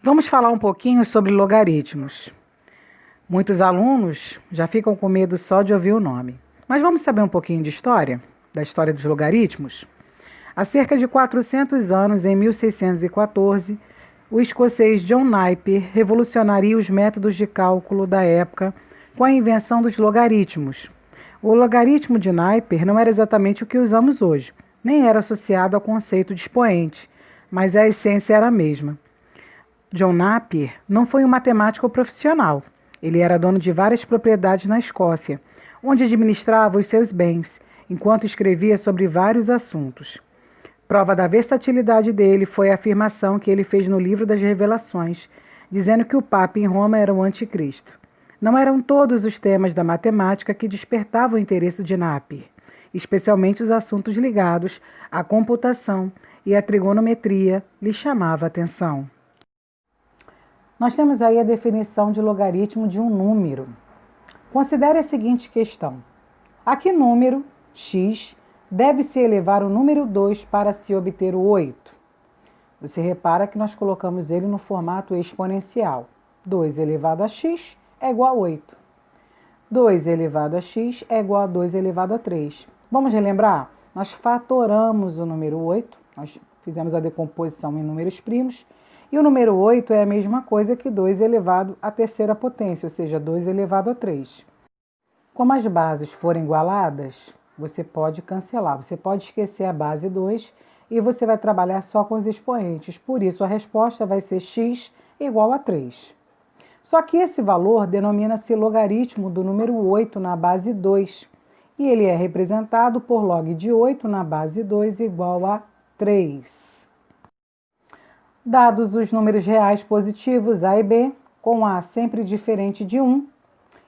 Vamos falar um pouquinho sobre logaritmos. Muitos alunos já ficam com medo só de ouvir o nome. Mas vamos saber um pouquinho de história? Da história dos logaritmos? Há cerca de 400 anos, em 1614, o escocês John Napier revolucionaria os métodos de cálculo da época com a invenção dos logaritmos. O logaritmo de Napier não era exatamente o que usamos hoje, nem era associado ao conceito de expoente, mas a essência era a mesma. John Napier não foi um matemático profissional. Ele era dono de várias propriedades na Escócia, onde administrava os seus bens, enquanto escrevia sobre vários assuntos. Prova da versatilidade dele foi a afirmação que ele fez no Livro das Revelações, dizendo que o Papa em Roma era o Anticristo. Não eram todos os temas da matemática que despertavam o interesse de Napier, especialmente os assuntos ligados à computação e à trigonometria lhe chamava a atenção. Nós temos aí a definição de logaritmo de um número. Considere a seguinte questão. A que número, x, deve-se elevar o número 2 para se obter o 8? Você repara que nós colocamos ele no formato exponencial. 2 elevado a x é igual a 8. 2 elevado a x é igual a 2 elevado a 3. Vamos relembrar? Nós fatoramos o número 8, nós fizemos a decomposição em números primos, e o número 8 é a mesma coisa que 2 elevado à terceira potência, ou seja, 2 elevado a 3. Como as bases forem igualadas, você pode cancelar, você pode esquecer a base 2 e você vai trabalhar só com os expoentes. Por isso, a resposta vai ser x igual a 3. Só que esse valor denomina-se logaritmo do número 8 na base 2, e ele é representado por log de 8 na base 2 igual a 3. Dados os números reais positivos A e B, com A sempre diferente de 1,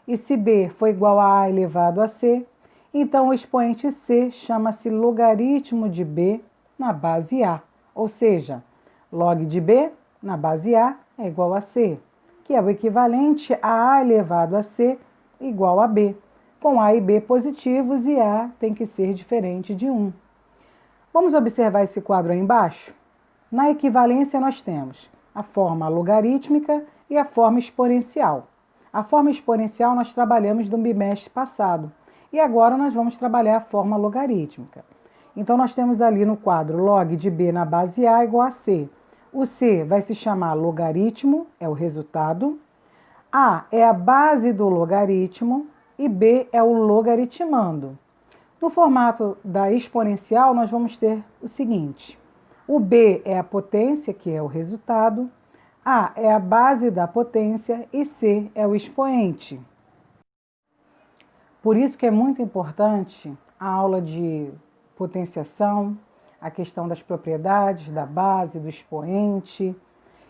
e se B for igual a A elevado a C, então o expoente C chama-se logaritmo de B na base A, ou seja, log de B na base A é igual a C, que é o equivalente a A elevado a C igual a B, com A e B positivos e A tem que ser diferente de 1. Vamos observar esse quadro aí embaixo? Na equivalência, nós temos a forma logarítmica e a forma exponencial. A forma exponencial nós trabalhamos no bimestre passado e agora nós vamos trabalhar a forma logarítmica. Então, nós temos ali no quadro log de B na base A igual a C. O C vai se chamar logaritmo, é o resultado. A é a base do logaritmo e B é o logaritmando. No formato da exponencial, nós vamos ter o seguinte. O B é a potência, que é o resultado, A é a base da potência e C é o expoente. Por isso que é muito importante a aula de potenciação, a questão das propriedades, da base, do expoente,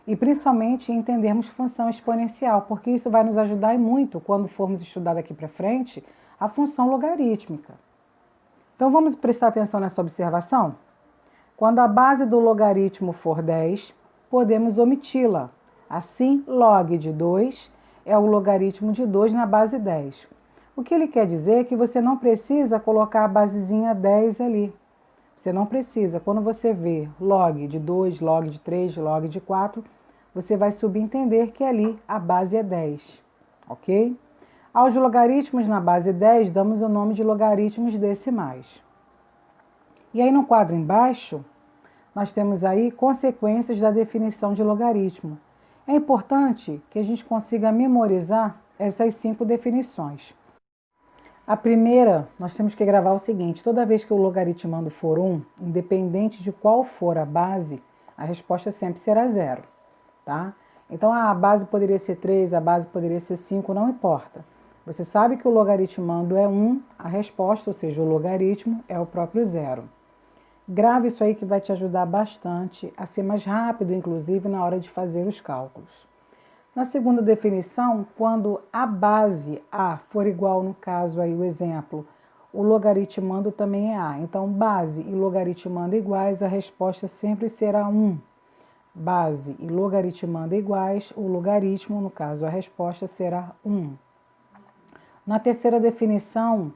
e principalmente entendermos função exponencial, porque isso vai nos ajudar muito quando formos estudar daqui para frente a função logarítmica. Então vamos prestar atenção nessa observação? Quando a base do logaritmo for 10, podemos omiti-la. Assim, log de 2 é o logaritmo de 2 na base 10. O que ele quer dizer é que você não precisa colocar a basezinha 10 ali. Você não precisa. Quando você vê log de 2, log de 3, log de 4, você vai subentender que ali a base é 10. Ok? Aos logaritmos na base 10, damos o nome de logaritmos decimais. E aí no quadro embaixo, nós temos aí consequências da definição de logaritmo. É importante que a gente consiga memorizar essas 5 definições. A primeira, nós temos que gravar o seguinte: toda vez que o logaritmando for 1, independente de qual for a base, a resposta sempre será 0. Tá? Então a base poderia ser 3, a base poderia ser 5, não importa. Você sabe que o logaritmando é 1, a resposta, ou seja, o logaritmo, é o próprio 0. Grave isso aí que vai te ajudar bastante a ser mais rápido, inclusive, na hora de fazer os cálculos. Na segunda definição, quando a base A for igual, no caso aí o exemplo, o logaritmando também é A. Então, base e logaritmando iguais, a resposta sempre será 1. Base e logaritmando iguais, o logaritmo, no caso, a resposta será 1. Na terceira definição,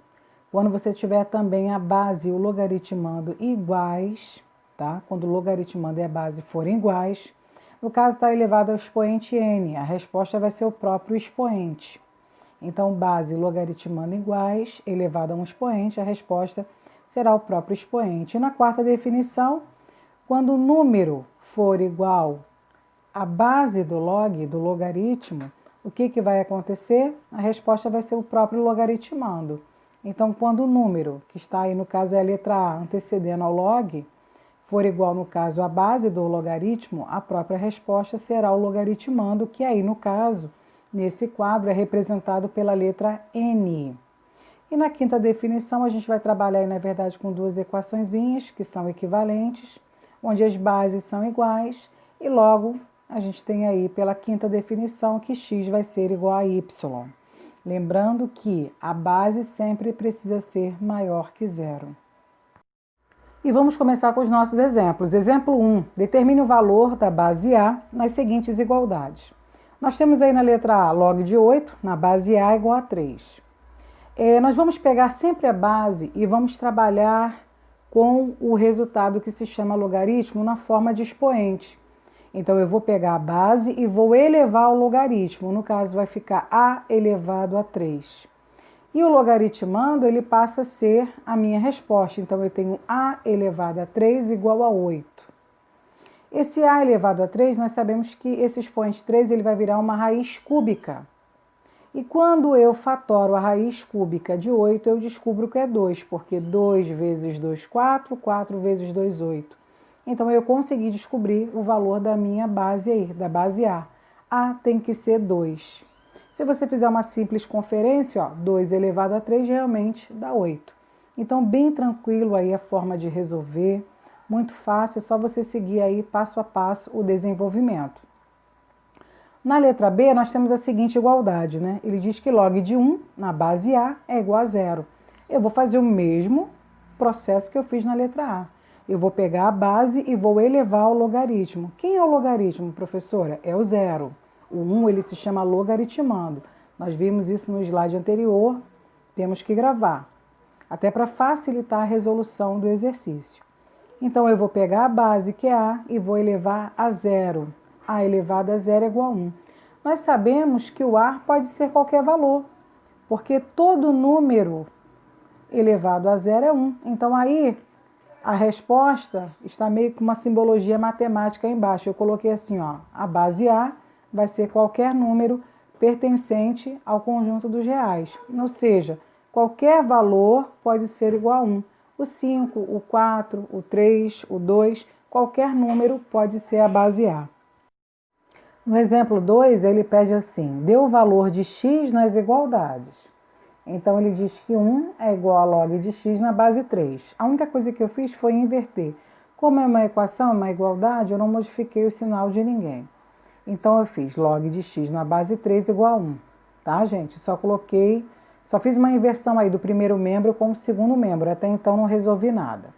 quando você tiver também a base e o logaritmando iguais, tá? Quando o logaritmando e a base forem iguais, No caso, está elevado ao expoente n, a resposta vai ser o próprio expoente. Então, base logaritmando iguais, elevado a um expoente, a resposta será o próprio expoente. E na quarta definição, quando o número for igual à base do log, do logaritmo, o que vai acontecer? A resposta vai ser o próprio logaritmando. Então, quando o número, que está aí no caso é a letra A, antecedendo ao log, for igual, no caso, à base do logaritmo, a própria resposta será o logaritmando, que aí, no caso, nesse quadro, é representado pela letra N. E na quinta definição, a gente vai trabalhar, na verdade, com duas equaçõezinhas, que são equivalentes, onde as bases são iguais, e logo a gente tem aí, pela quinta definição, que x vai ser igual a y. Lembrando que a base sempre precisa ser maior que zero. E vamos começar com os nossos exemplos. Exemplo 1. Determine o valor da base A nas seguintes igualdades. Nós temos aí na letra A log de 8, na base A igual a 3. Nós vamos pegar sempre a base e vamos trabalhar com o resultado que se chama logaritmo na forma de expoente. Então, eu vou pegar a base e vou elevar o logaritmo. No caso, vai ficar A elevado a 3. E o logaritmando, ele passa a ser a minha resposta. Então, eu tenho A elevado a 3 igual a 8. Esse A elevado a 3, nós sabemos que esse expoente 3 ele vai virar uma raiz cúbica. E quando eu fatoro a raiz cúbica de 8, eu descubro que é 2, porque 2 vezes 2, 4, 4 vezes 2, 8. Então, eu consegui descobrir o valor da minha base aí, da base A. A tem que ser 2. Se você fizer uma simples conferência, 2 elevado a 3 realmente dá 8. Então, bem tranquilo aí a forma de resolver, muito fácil, é só você seguir aí passo a passo o desenvolvimento. Na letra B, nós temos a seguinte igualdade, né? Ele diz que log de 1 na base A é igual a 0. Eu vou fazer o mesmo processo que eu fiz na letra A. Eu vou pegar a base e vou elevar o logaritmo. Quem é o logaritmo, professora? É o 0. O 1 ele se chama logaritmando. Nós vimos isso no slide anterior, temos que gravar, até para facilitar a resolução do exercício. Então, eu vou pegar a base, que é A, e vou elevar a 0. A elevado a 0 é igual a 1. Nós sabemos que o A pode ser qualquer valor, porque todo número elevado a 0 é 1. Então, aí, a resposta está meio com uma simbologia matemática aí embaixo. Eu coloquei assim, a base A vai ser qualquer número pertencente ao conjunto dos reais. Ou seja, qualquer valor pode ser igual a 1. O 5, o 4, o 3, o 2, qualquer número pode ser a base A. No exemplo 2, ele pede assim, dê o valor de x nas igualdades. Então, ele diz que 1 é igual a log de x na base 3. A única coisa que eu fiz foi inverter. Como é uma equação, uma igualdade, eu não modifiquei o sinal de ninguém. Então, eu fiz log de x na base 3 igual a 1. Tá, gente? Só fiz uma inversão aí do primeiro membro com o segundo membro. Até então, não resolvi nada.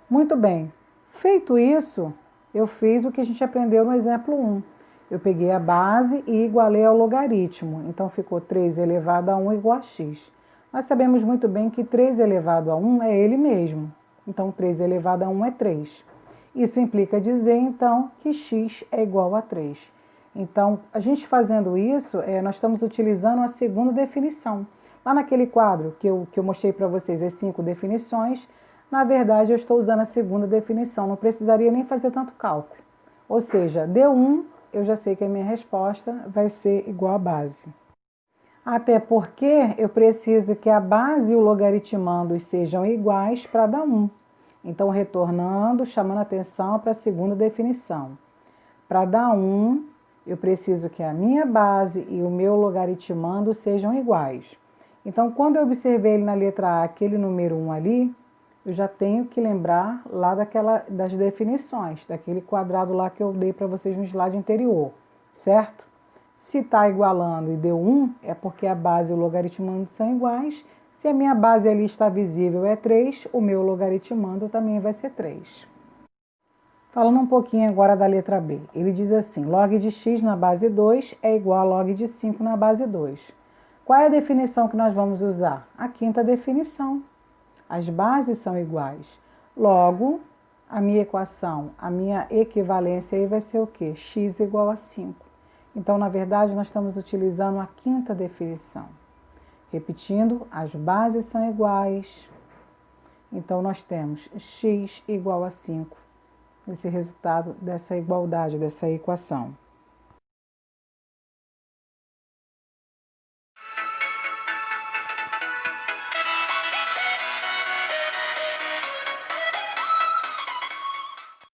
Muito bem. Feito isso, eu fiz o que a gente aprendeu no exemplo 1. Eu peguei a base e igualei ao logaritmo. Então, ficou 3 elevado a 1 igual a x. Nós sabemos muito bem que 3 elevado a 1 é ele mesmo. Então, 3 elevado a 1 é 3. Isso implica dizer, então, que x é igual a 3. Então, a gente fazendo isso, nós estamos utilizando a segunda definição. Lá naquele quadro que eu mostrei para vocês, as 5 definições, na verdade, eu estou usando a segunda definição. Não precisaria nem fazer tanto cálculo. Ou seja, deu 1, eu já sei que a minha resposta vai ser igual à base. Até porque eu preciso que a base e o logaritmando sejam iguais para dar 1. Então, retornando, chamando atenção para a segunda definição. Para dar 1, eu preciso que a minha base e o meu logaritmando sejam iguais. Então, quando eu observei ele na letra A, aquele número 1 ali, eu já tenho que lembrar lá das definições, daquele quadrado lá que eu dei para vocês no slide anterior, certo? Se está igualando e deu 1, é porque a base e o logaritmando são iguais. Se a minha base ali está visível é 3, o meu logaritmando também vai ser 3. Falando um pouquinho agora da letra B. Ele diz assim, log de x na base 2 é igual a log de 5 na base 2. Qual é a definição que nós vamos usar? A quinta definição. As bases são iguais. Logo, a minha equação, a minha equivalência aí vai ser o quê? X igual a 5. Então, na verdade, nós estamos utilizando a quinta definição. Repetindo, as bases são iguais. Então, nós temos x igual a 5, esse resultado dessa igualdade, dessa equação.